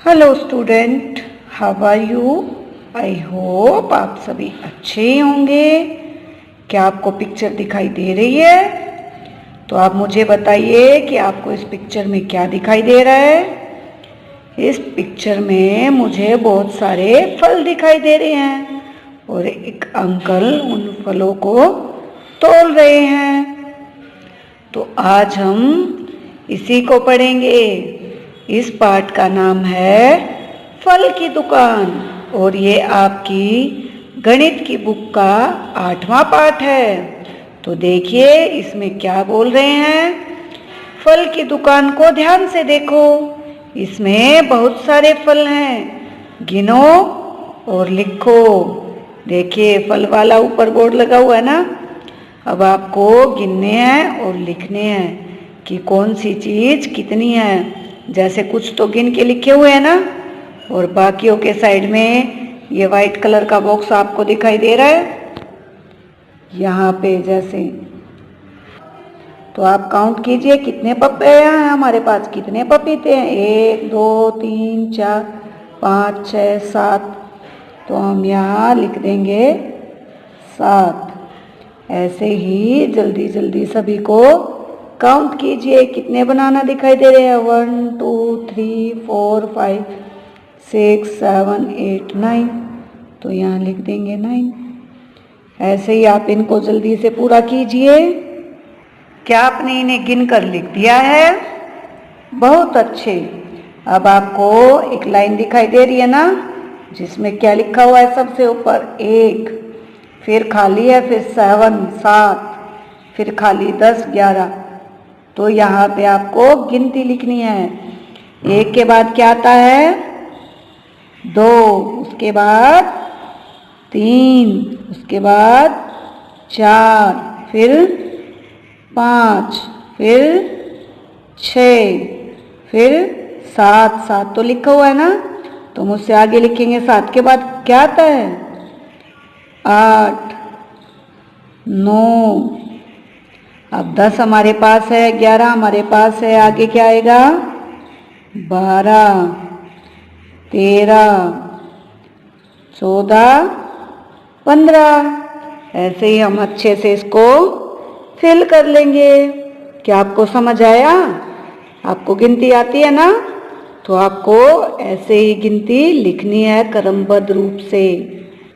Hello student, how are you? I hope आप सभी अच्छे ही होंगे। क्या आपको पिक्चर दिखाई दे रही है? तो आप मुझे बताइए कि आपको इस पिक्चर में क्या दिखाई दे रहा है। इस पिक्चर में मुझे बहुत सारे फल दिखाई दे रहे हैं और एक अंकल उन फलों को तोल रहे हैं। तो आज हम इसी को पढ़ेंगे। इस पाठ का नाम है फल की दुकान और ये आपकी गणित की बुक का 8वां पाठ है। तो देखिए इसमें क्या बोल रहे हैं। फल की दुकान को ध्यान से देखो, इसमें बहुत सारे फल हैं, गिनो और लिखो। देखिए फल वाला ऊपर बोर्ड लगा हुआ है ना। अब आपको गिनने हैं और लिखने हैं कि कौन सी चीज़ कितनी है। जैसे कुछ तो गिन के लिखे हुए हैं ना, और बाकियों के साइड में ये वाइट कलर का बॉक्स आपको दिखाई दे रहा है यहाँ पे। जैसे तो आप काउंट कीजिए कितने पपीते हैं हमारे पास, कितने पपीते हैं। 1 2 3 4 5 6 7। तो हम यहाँ लिख देंगे 7। ऐसे ही जल्दी जल्दी सभी को काउंट कीजिए कितने बनाना दिखाई दे रहे हैं। 1 2 3 4 5 6 7 8 9। तो यहाँ लिख देंगे 9। ऐसे ही आप इनको जल्दी से पूरा कीजिए। क्या आपने इन्हें गिन कर लिख दिया है? बहुत अच्छे। अब आपको एक लाइन दिखाई दे रही है ना, जिसमें क्या लिखा हुआ है सबसे ऊपर 1, फिर खाली है, फिर 7, फिर खाली 10 11। तो यहाँ पे आपको गिनती लिखनी है। 1 के बाद क्या आता है? 2, उसके बाद 3, उसके बाद 4, फिर 5, फिर 6, फिर 7 तो लिखा हुआ है ना, तो मुझसे आगे लिखेंगे। 7 के बाद क्या आता है? 8 9। अब 10 हमारे पास है, 11 हमारे पास है, आगे क्या आएगा? 12 13 14 15। ऐसे ही हम अच्छे से इसको फिल कर लेंगे। क्या आपको समझ आया? आपको गिनती आती है ना, तो आपको ऐसे ही गिनती लिखनी है क्रमबद्ध रूप से।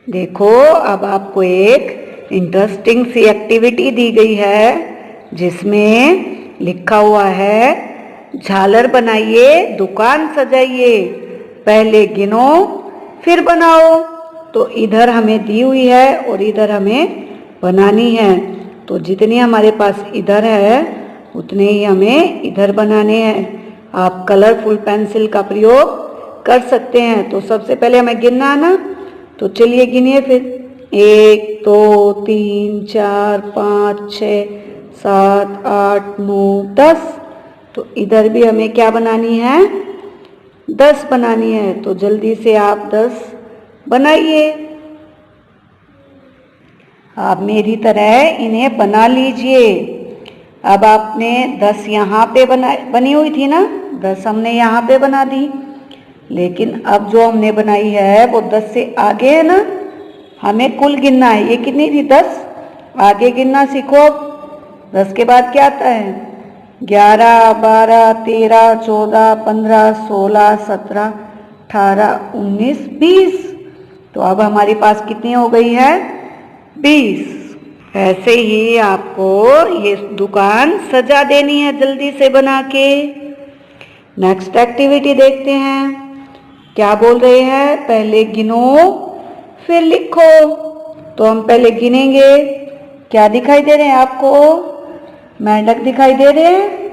देखो अब आपको एक इंटरेस्टिंग सी एक्टिविटी दी गई है, जिसमें लिखा हुआ है झालर बनाइए, दुकान सजाइए, पहले गिनो फिर बनाओ। तो इधर हमें दी हुई है और इधर हमें बनानी है। तो जितनी हमारे पास इधर है उतने ही हमें इधर बनाने हैं। आप कलरफुल पेंसिल का प्रयोग कर सकते हैं। तो सबसे पहले हमें गिनना है ना, तो चलिए गिनिए फिर। 1 2 3 4 5 6 7 8 9 10। तो इधर भी हमें क्या बनानी है? 10 बनानी है। तो जल्दी से आप 10 बनाइए। आप मेरी तरह इन्हें बना लीजिए। अब आपने 10 यहाँ पे बनी हुई थी ना, 10 हमने यहाँ पे बना दी। लेकिन अब जो हमने बनाई है वो 10 से आगे है ना, हमें कुल गिनना है। ये कितनी थी? 10। आगे गिनना सीखो। अब 10 के बाद क्या आता है? 11 12 13 14 15 16 17 18 19 20। तो अब हमारे पास कितनी हो गई है? 20। ऐसे ही आपको ये दुकान सजा देनी है जल्दी से बना के। नेक्स्ट एक्टिविटी देखते हैं। क्या बोल रहे हैं? पहले गिनो फिर लिखो। तो हम पहले गिनेंगे। क्या दिखाई दे रहे हैं आपको? मेंढक दिखाई दे रहे हैं।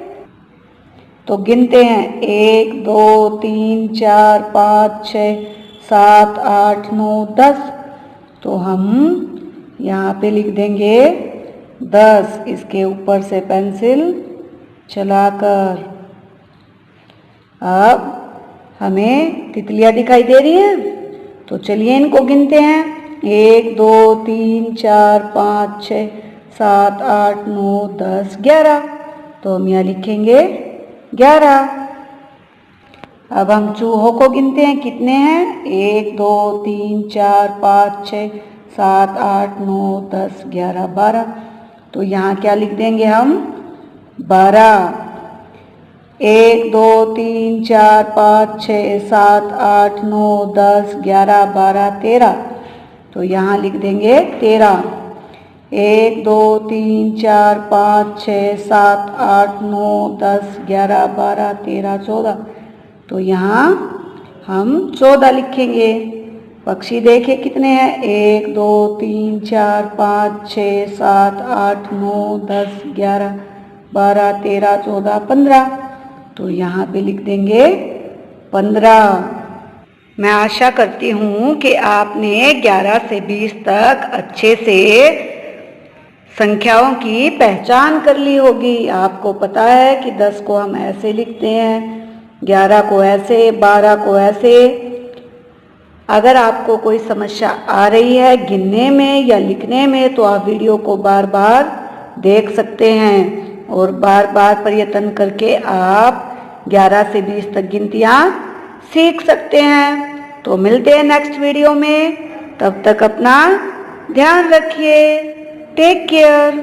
तो गिनते हैं 1 2 3 4 5 6 7 8 9 10। तो हम यहाँ पे लिख देंगे 10, इसके ऊपर से पेंसिल चलाकर। अब हमें तितलियाँ दिखाई दे रही हैं, तो चलिए इनको गिनते हैं। 1 2 3 4 5 6 7 8 9 10 11। तो हम यहाँ लिखेंगे 11। अब हम चूहों को गिनते हैं, कितने हैं? 1 2 3 4 5 6 7 8 9 10 11 12। तो यहाँ क्या लिख देंगे हम? 12। 1 2 3 4 5 6 7 8 9 10 11 12 13। तो यहाँ लिख देंगे 13। 1 2 3 4 5 6 7 8 9 10 11 12 13 14। तो यहाँ हम 14 लिखेंगे। पक्षी देखे कितने हैं? 1 2 3 4 5 6 7 8 9 10 11 12 13 14 15। तो यहाँ पे लिख देंगे 15। मैं आशा करती हूँ कि आपने 11 से 20 तक अच्छे से संख्याओं की पहचान कर ली होगी। आपको पता है कि 10 को हम ऐसे लिखते हैं, 11 को ऐसे, 12 को ऐसे। अगर आपको कोई समस्या आ रही है गिनने में या लिखने में तो आप वीडियो को बार बार देख सकते हैं और बार बार प्रयत्न करके आप 11 से 20 तक गिनतियाँ सीख सकते हैं। तो मिलते हैं नेक्स्ट वीडियो में, तब तक अपना ध्यान रखिए। Take care.